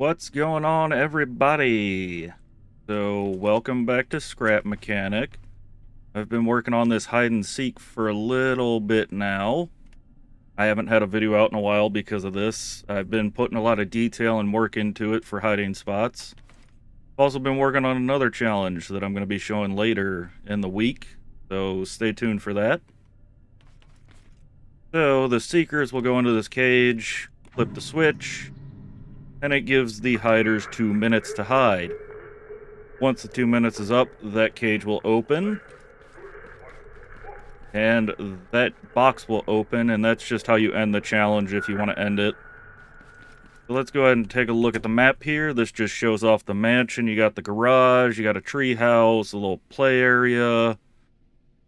What's going on, everybody? So, welcome back to Scrap Mechanic. I've been working on this hide and seek for a little bit now. I haven't had a video out in a while because of this. I've been putting a lot of detail and work into it for hiding spots. I've also been working on another challenge that I'm going to be showing later in the week, so stay tuned for that. So, the seekers will go into this cage, flip the switch, and it gives the hiders 2 minutes to hide. Once the 2 minutes is up, that cage will open, and that box will open, and that's just how you end the challenge if you want to end it. So let's go ahead and take a look at the map here. This just shows off the mansion. You got the garage, you got a tree house, a little play area,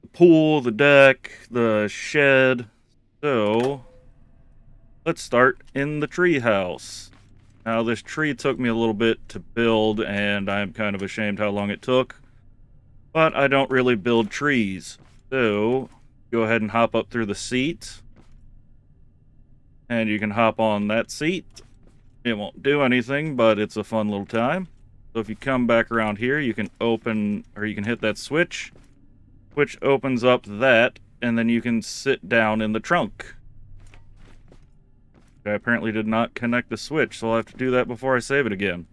the pool, the deck, the shed. So let's start in the tree house. Now, this tree took me a little bit to build, and I'm kind of ashamed how long it took. But I don't really build trees. So, go ahead and hop up through the seat. And you can hop on that seat. It won't do anything, but it's a fun little time. So if you come back around here, you can open, or you can hit that switch, which opens up that, and then you can sit down in the trunk. I apparently did not connect the switch, so I'll have to do that before I save it again.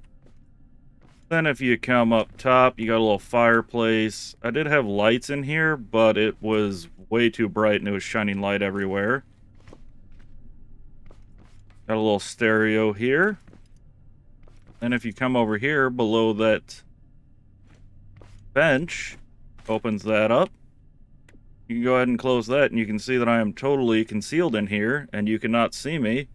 Then if you come up top, you got a little fireplace. I did have lights in here, but it was way too bright and it was shining light everywhere. Got a little stereo here. And if you come over here below that bench, opens that up. You can go ahead and close that, and you can see that I am totally concealed in here, and you cannot see me.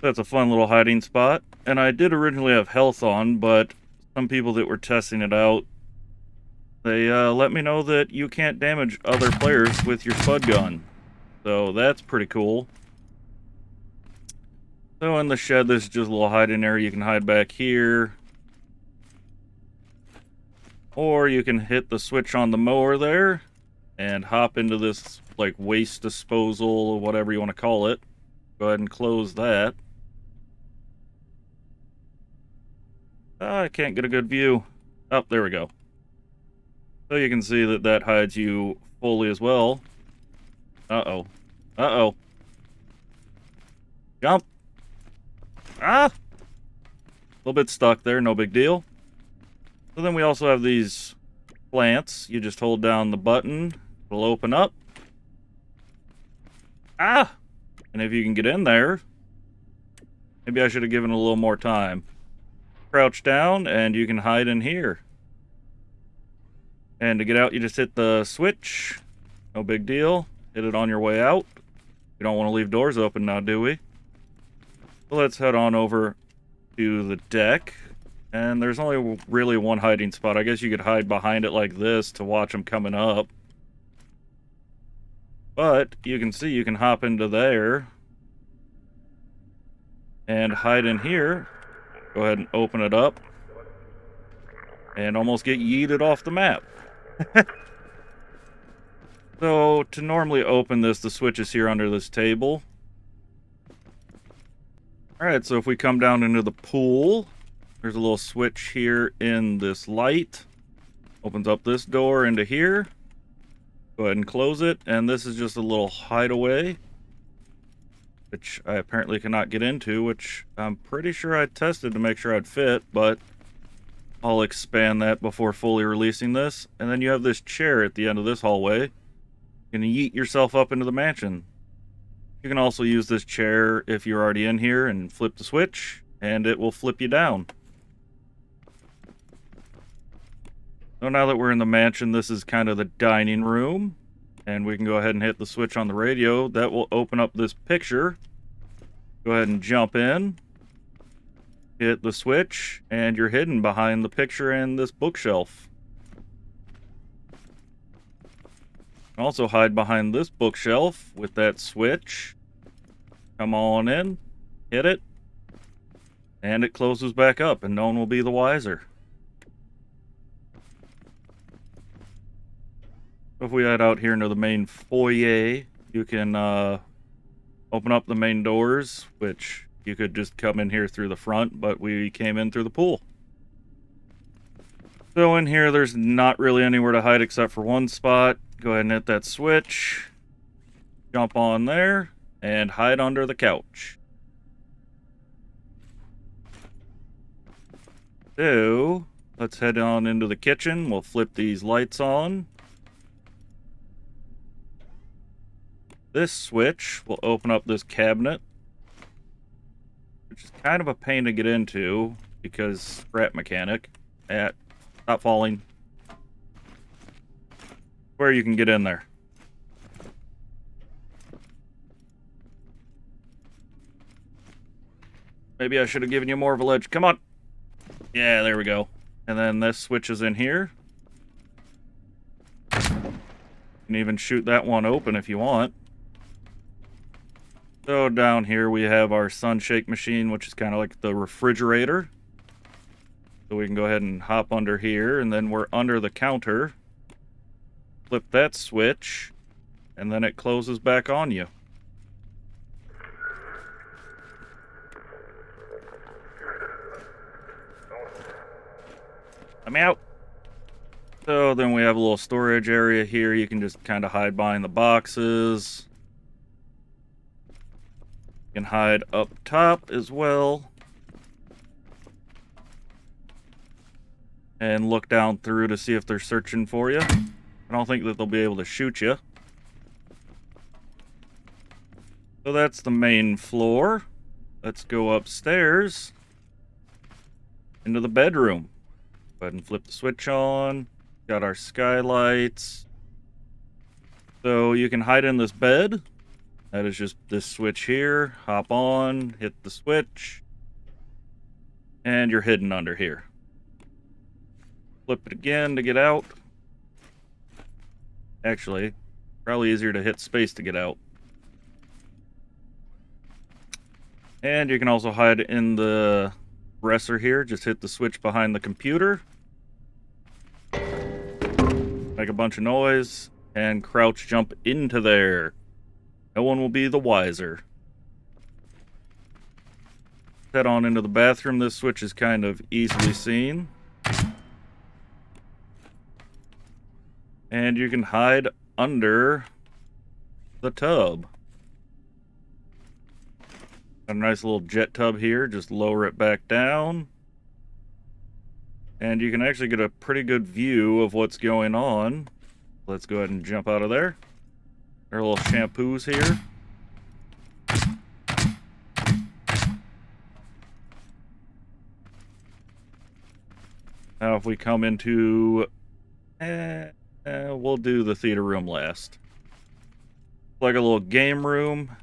That's a fun little hiding spot. And I did originally have health on, but some people that were testing it out, they let me know that you can't damage other players with your spud gun. So that's pretty cool. So in the shed, this is just a little hiding area. You can hide back here. Or you can hit the switch on the mower there and hop into this like waste disposal or whatever you want to call it. Go ahead and close that. I can't get a good view. Oh, there we go. So you can see that that hides you fully as well. Uh-oh. Uh-oh. Jump! Ah! A little bit stuck there, no big deal. So then we also have these plants. You just hold down the button, it'll open up. Ah! And if you can get in there, maybe I should have given it a little more time. Crouch down, and you can hide in here. And to get out, you just hit the switch. No big deal. Hit it on your way out. We don't want to leave doors open now, do we? So let's head on over to the deck. And there's only really one hiding spot. I guess you could hide behind it like this to watch them coming up. But you can see you can hop into there and hide in here. Go ahead and open it up and almost get yeeted off the map. So to normally open this, the switch is here under this table. Alright, so if we come down into the pool, there's a little switch here in this light. Opens up this door into here. Go ahead and close it, and this is just a little hideaway, which I apparently cannot get into, which I'm pretty sure I tested to make sure I'd fit, but I'll expand that before fully releasing this. And then you have this chair at the end of this hallway. You can yeet yourself up into the mansion. You can also use this chair if you're already in here and flip the switch, and it will flip you down. So now that we're in the mansion, this is kind of the dining room. And we can go ahead and hit the switch on the radio. That will open up this picture. Go ahead and jump in. Hit the switch, and you're hidden behind the picture and this bookshelf. You can also hide behind this bookshelf with that switch. Come on in. Hit it. And it closes back up, and no one will be the wiser. If we head out here into the main foyer, you can open up the main doors, which You could just come in here through the front, but we came in through the pool. So in here, there's not really anywhere to hide except for one spot. Go ahead and hit that switch. Jump on there and hide under the couch. So, let's head on into the kitchen. We'll flip these lights on. This switch will open up this cabinet, which is kind of a pain to get into because scrap mechanic. Stop falling. Where you can get in there. Maybe I should have given you more of a ledge. Come on. Yeah, there we go. And then this switch is in here. You can even shoot that one open if you want. So down here we have our sun shake machine, which is kind of like the refrigerator. So we can go ahead and hop under here, and then we're under the counter. Flip that switch, and then it closes back on you. I'm out. So then we have a little storage area here. You can just kind of hide behind the boxes. You can hide up top as well. And look down through to see if they're searching for you. I don't think that they'll be able to shoot you. So that's the main floor. Let's go upstairs into the bedroom. Go ahead and flip the switch on. Got our skylights. So you can hide in this bed. That is just this switch here. Hop on, hit the switch, and you're hidden under here. Flip it again to get out. Actually, probably easier to hit space to get out. And you can also hide in the dresser here. Just hit the switch behind the computer. Make a bunch of noise and crouch jump into there. No one will be the wiser. Head on into the bathroom. This switch is kind of easily seen. And you can hide under the tub. Got a nice little jet tub here. Just lower it back down. And you can actually get a pretty good view of what's going on. Let's go ahead and jump out of there. There are little shampoos here. Now if we come into... we'll do the theater room last. Like a little game room.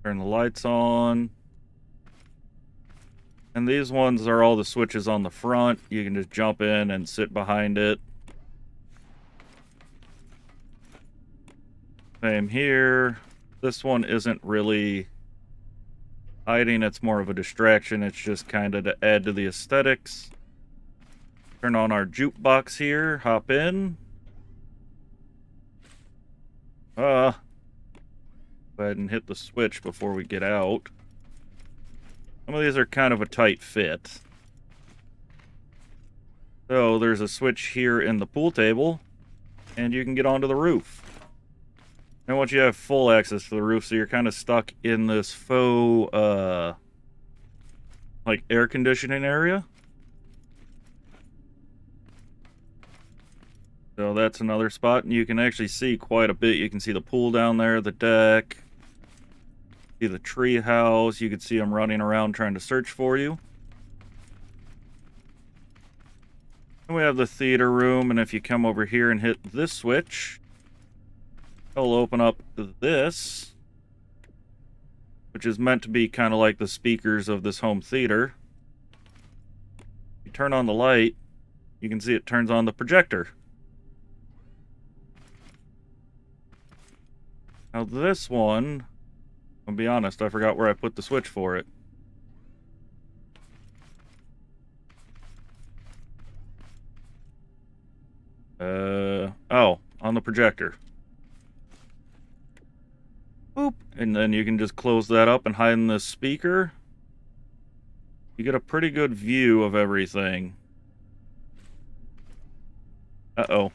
Turn the lights on. And these ones are all the switches on the front. You can just jump in and sit behind it. Same here. This one isn't really hiding. It's more of a distraction. It's just kind of to add to the aesthetics. Turn on our jukebox here. Hop in. Go ahead and hit the switch before we get out. Some of these are kind of a tight fit. So there's a switch here in the pool table, and you can get onto the roof. And once you have full access to the roof, so you're kind of stuck in this faux, like air conditioning area. So that's another spot, and you can actually see quite a bit. You can see the pool down there, the deck, see the tree house. You can see them running around trying to search for you. And we have the theater room, and if you come over here and hit this switch, it'll open up this, which is meant to be kind of like the speakers of this home theater. You turn on the light, you can see it turns on the projector. Now this one, I'll be honest, I forgot where I put the switch for it. Oh, on the projector. Boop. And then you can just close that up and hide in this speaker. you get a pretty good view of everything. Uh-oh.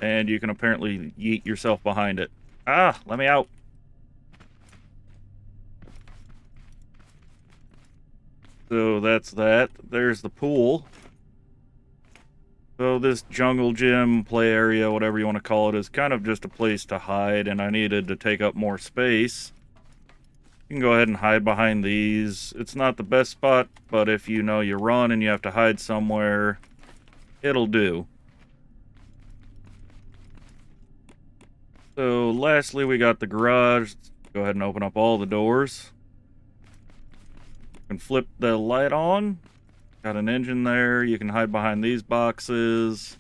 And you can apparently yeet yourself behind it. Ah, let me out. So that's that. There's the pool. So this jungle gym, play area, whatever you want to call it, is kind of just a place to hide, and I needed to take up more space. You can go ahead and hide behind these. It's not the best spot, but if you know you run and you have to hide somewhere, it'll do. So lastly, we got the garage. Let's go ahead and open up all the doors. You can flip the light on. Got an engine there. You can hide behind these boxes.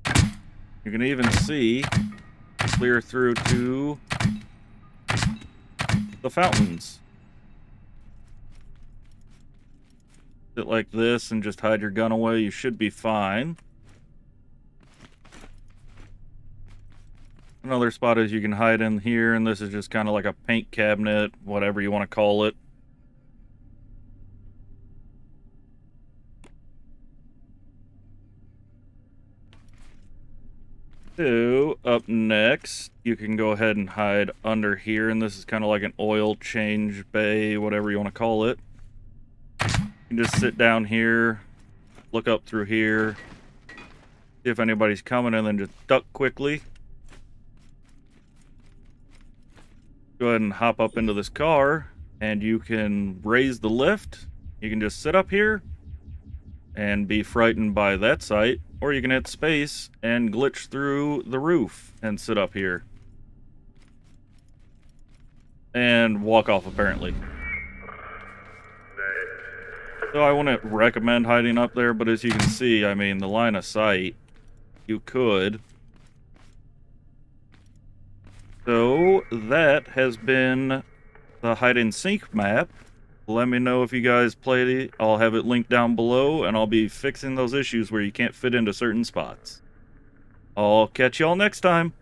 You can even see clear through to the fountains. Sit like this and just hide your gun away. You should be fine. Another spot is you can hide in here, and this is just kind of like a paint cabinet, whatever you want to call it. So, up next, you can go ahead and hide under here, and this is kind of like an oil change bay, whatever you want to call it. You can just sit down here, look up through here, see if anybody's coming, and then just duck quickly. Go ahead and hop up into this car, and you can raise the lift. You can just sit up here and be frightened by that sight, or you can hit space and glitch through the roof and sit up here. And walk off, apparently. So I wouldn't recommend hiding up there, but as you can see, I mean, the line of sight, you could. So that has been the hide and seek map. Let me know if you guys played it. I'll have it linked down below, and I'll be fixing those issues where you can't fit into certain spots. I'll catch y'all next time.